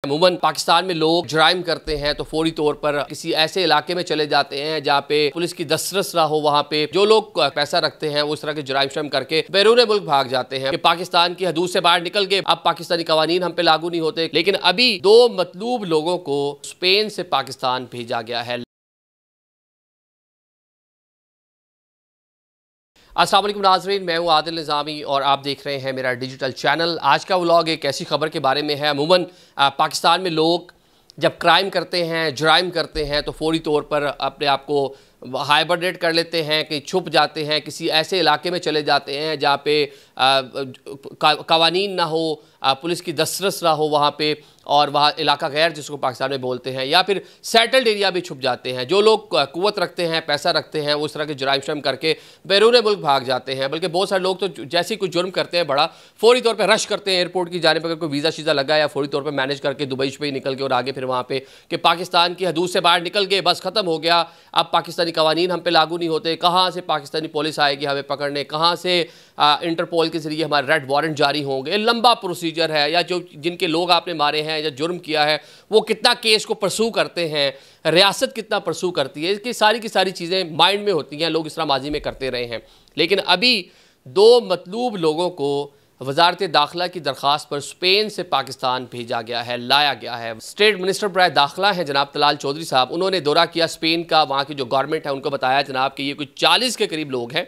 अमूमन पाकिस्तान में लोग जुराइम करते हैं तो फौरी तौर पर किसी ऐसे इलाके में चले जाते हैं जहाँ पे पुलिस की दस्तरस ना हो। वहाँ पे जो लोग पैसा रखते हैं वो इस तरह के जुराइम शर्म करके बैरून मुल्क भाग जाते हैं कि पाकिस्तान की हदूद से बाहर निकल के अब पाकिस्तानी कवानीन हम पे लागू नहीं होते। लेकिन अभी 2 मतलूब लोगों को स्पेन से पाकिस्तान भेजा गया है। अस्सलाम वालेकुम नाज़रीन, मैं हूं आदिल निज़ामी और आप देख रहे हैं मेरा डिजिटल चैनल। आज का व्लॉग एक ऐसी खबर के बारे में है। अमूमन पाकिस्तान में लोग जब क्राइम करते हैं, जुराइम करते हैं तो फौरी तौर पर अपने आप को हाइबरनेट कर लेते हैं, कि छुप जाते हैं, किसी ऐसे इलाके में चले जाते हैं जहाँ पे कवानीन ना हो, पुलिस की दस्तरस ना हो वहाँ पे, और वहाँ इलाका गैर जिसको पाकिस्तान में बोलते हैं, या फिर सेटल्ड एरिया भी छुप जाते हैं। जो लोग कुव्वत रखते हैं, पैसा रखते हैं, वो इस तरह के जुराइम शर्म करके बैरून मुल्क भाग जाते हैं। बल्कि बहुत सारे लोग तो जैसे ही कुछ जुर्म करते हैं बड़ा फौरी तौर पर रश करते हैं एयरपोर्ट की जाने पर, अगर कोई वीज़ा शीज़ा लगा या फौरी तौर पर मैनेज करके दुबई पे ही निकल के और आगे फिर वहाँ पे कि पाकिस्तान की हदूद से बाहर निकल गए, बस ख़त्म हो गया, अब पाकिस्तानी कवानीन हम पे लागू नहीं होते। कहाँ से पाकिस्तानी पुलिस आएगी हमें पकड़ने, कहाँ से इंटरपोल के जरिए हमारे रेड वारंट जारी होंगे। लंबा प्रोसीजर है। या जो जिनके लोग आपने मारे हैं या जुर्म किया है वो कितना केस को परसू करते हैं, रियासत कितना परसू करती है, इसकी की सारी चीज़ें माइंड में होती हैं। लोग इस तरह माजी में करते रहे हैं। लेकिन अभी 2 मतलूब लोगों को वजारत दाखिला की दरख्वास्त पर स्पेन से पाकिस्तान भेजा गया है, लाया गया है। स्टेट मिनिस्टर बराए दाखिला हैं जनाब तलाल चौधरी साहब, उन्होंने दौरा किया स्पेन का। वहाँ की जो गवर्नमेंट है उनको बताया जनाब कि ये कुछ 40 के करीब लोग हैं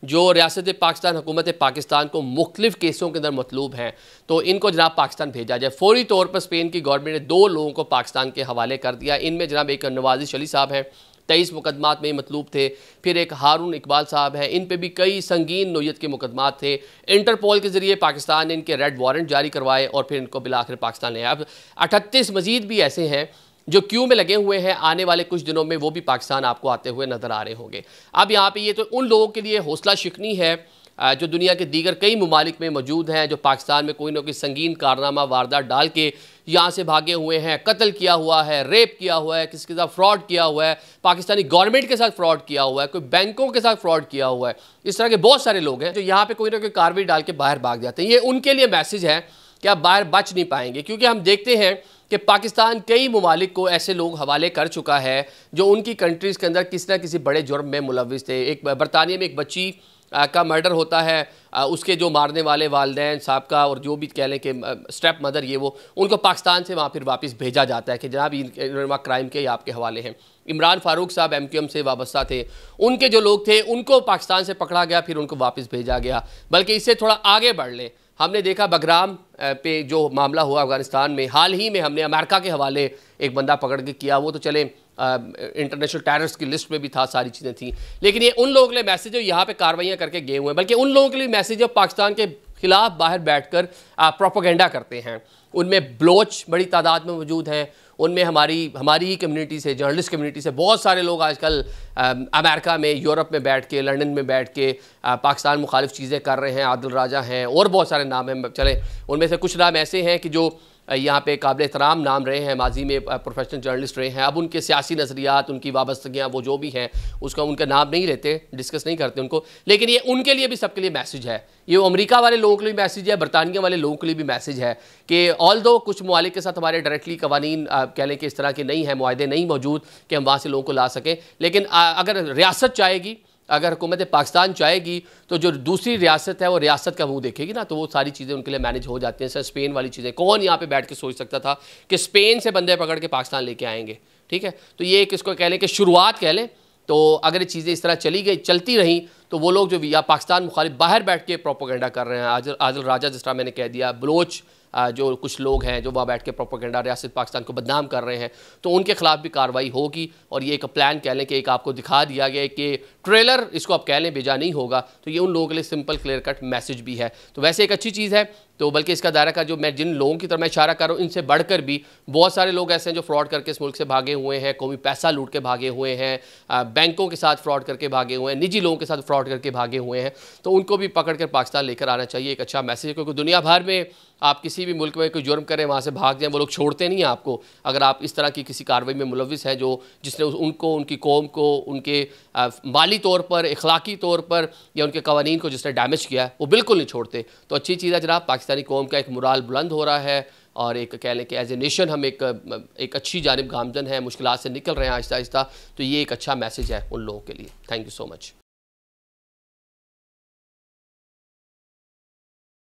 जो रियासत पाकिस्तान, हुकूमत पाकिस्तान को मुख्तलिफ केसों के अंदर मतलूब हैं, तो इनको जनाब पाकिस्तान भेजा जाए। फौरी तौर पर स्पेन की गवर्नमेंट ने 2 लोगों को पाकिस्तान के हवाले कर दिया। इनमें जनाब एक नवाजिश अली साहब हैं, 23 मुकदमात में मतलूब थे। फिर एक हारून इकबाल साहब हैं, इन पे भी कई संगीन नोयत के मुकदमात थे। इंटरपोल के ज़रिए पाकिस्तान ने इनके रेड वारंट जारी करवाए और फिर इनको बिलाखिर पाकिस्तान ले आया। अब 38 मजीद भी ऐसे हैं जो क्यू में लगे हुए हैं। आने वाले कुछ दिनों में वो भी पाकिस्तान आपको आते हुए नज़र आ रहे होंगे। अब यहाँ पे ये तो उन लोगों के लिए हौसला शिकनी है जो दुनिया के दीगर कई ममालिक में मौजूद हैं, जो पाकिस्तान में कोई ना कोई संगीन कारनामा वारदात डाल के यहाँ से भागे हुए हैं, कत्ल किया हुआ है, रेप किया हुआ है, किसी के साथ फ्रॉड किया हुआ है, पाकिस्तानी गवर्नमेंट के साथ फ्रॉड किया हुआ है, कोई बैंकों के साथ फ्रॉड किया हुआ है। इस तरह के बहुत सारे लोग हैं जो यहाँ पे कोई ना कोई कार्रवाई डाल के बाहर भाग जाते हैं। ये उनके लिए मैसेज है कि आप बाहर बच नहीं पाएंगे, क्योंकि हम देखते हैं कि पाकिस्तान कई ममालिक को ऐसे लोग हवाले कर चुका है जो उनकी कंट्रीज़ के अंदर किसी न किसी बड़े जुर्म में मुलविस थे। एक बरतानिया में एक बच्ची का मर्डर होता है, उसके जो मारने वाले वालिदैन साहब का और जो भी कह लें कि स्टेप मदर ये वो, उनको पाकिस्तान से वहाँ फिर वापस भेजा जाता है कि जनाब इन्होंने क्राइम के आपके हवाले हैं। इमरान फारूक साहब MQM से वाबस्ता थे, उनके जो लोग थे उनको पाकिस्तान से पकड़ा गया, फिर उनको वापस भेजा गया। बल्कि इससे थोड़ा आगे बढ़ लें, हमने देखा बगराम पे जो मामला हुआ अफगानिस्तान में, हाल ही में हमने अमेरिका के हवाले एक बंदा पकड़ के किया, वो तो चले इंटरनेशनल टेररिस्ट की लिस्ट में भी था, सारी चीज़ें थी। लेकिन ये उन लोगों के लिए मैसेज है यहाँ पे कार्रवाइयाँ करके गए हुए हैं, बल्कि उन लोगों के लिए मैसेज है पाकिस्तान के खिलाफ बाहर बैठकर प्रोपेगेंडा करते हैं। उनमें बलोच बड़ी तादाद में मौजूद हैं, उनमें हमारी ही कम्युनिटी से, जर्नलिस्ट कम्युनिटी से बहुत सारे लोग आजकल अमेरिका में, यूरोप में बैठ के, लंदन में बैठ के पाकिस्तान मुखालिफ चीज़ें कर रहे हैं। आदिल राजा हैं और बहुत सारे नाम हैं। चले उनमें से कुछ नाम ऐसे हैं कि जो यहाँ पे काबिल एहतराम नाम रहे हैं, माजी में प्रोफेशनल जर्नलिस्ट रहे हैं। अब उनके सियासी नज़रियात, उनकी वाबस्तगियाँ, वो जो भी हैं उसका उनका नाम नहीं लेते, डिस्कस नहीं करते उनको। लेकिन ये उनके लिए भी, सबके लिए मैसेज है। ये अमेरिका वाले लोगों के लिए मैसेज है, बरतानिया वाले लोगों के लिए भी मैसेज है कि ऑल्दो कुछ ममालिक के साथ हमारे डायरेक्टली कवानीन कह लें कि इस तरह के नहीं है, मुआहदे नहीं मौजूद कि हम वहाँ से लोगों को ला सकें। लेकिन अगर रियासत चाहेगी, अगर हुकूमत पाकिस्तान चाहेगी, तो जो दूसरी रियासत है वो रियासत का मुंह देखेगी ना, तो वो सारी चीज़ें उनके लिए मैनेज हो जाती हैं। सर स्पेन वाली चीज़ें, कौन यहाँ पे बैठ के सोच सकता था कि स्पेन से बंदे पकड़ के पाकिस्तान लेके आएंगे। ठीक है, तो ये एक इसको कह लें कि शुरुआत कह लें। तो अगर ये चीज़ें इस तरह चलती रहीं तो वो लोग जो या पाकिस्तान मुखालिफ बाहर बैठ के प्रोपेगेंडा कर रहे हैं, आदिल राजा जिस तरह मैंने कह दिया, बलोच जो कुछ लोग हैं जो वहाँ बैठ के प्रोपेगेंडा रियासत पाकिस्तान को बदनाम कर रहे हैं, तो उनके खिलाफ भी कार्रवाई होगी। और ये एक प्लान कह लें कि एक आपको दिखा दिया गया कि ट्रेलर इसको आप कह लें भेजा नहीं होगा, तो ये उन लोगों के लिए सिंपल क्लियर कट मैसेज भी है। तो वैसे एक अच्छी चीज़ है। तो बल्कि इसका दायरा का जो मैं जिन लोगों की तरफ मैं इशारा कर रहा हूँ, इनसे बढ़कर भी बहुत सारे लोग ऐसे हैं जो फ्रॉड करके इस मुल्क से भागे हुए हैं, कौमी पैसा लूट के भागे हुए हैं, बैंकों के साथ फ्रॉड करके भागे हुए हैं, निजी लोगों के साथ फ्रॉड करके भागे हुए हैं। तो उनको भी पकड़ कर पाकिस्तान लेकर आना चाहिए। एक अच्छा मैसेज है, क्योंकि दुनिया भर में आप किसी भी मुल्क में कोई जुर्म करें, वहाँ से भाग जाएं, वो लोग छोड़ते नहीं हैं आपको। अगर आप इस तरह की किसी कार्रवाई में मुलविस हैं जिसने उनको, उनकी कौम को, उनके माली तौर पर, इखलाकी तौर पर या उनके कवानीन को जिसने डैमेज किया है, वो बिल्कुल नहीं छोड़ते। तो अच्छी चीज़ है जनाब, पाकिस्तानी कौम का एक मुराल बुलंद हो रहा है, और एक कह लें कि एज ए नेशन हम एक अच्छी जानिब गामजन है, मुश्किलात से निकल रहे हैं आहिस्ता आहिस्ता। तो ये एक अच्छा मैसेज है उन लोगों के लिए। Thank you so much.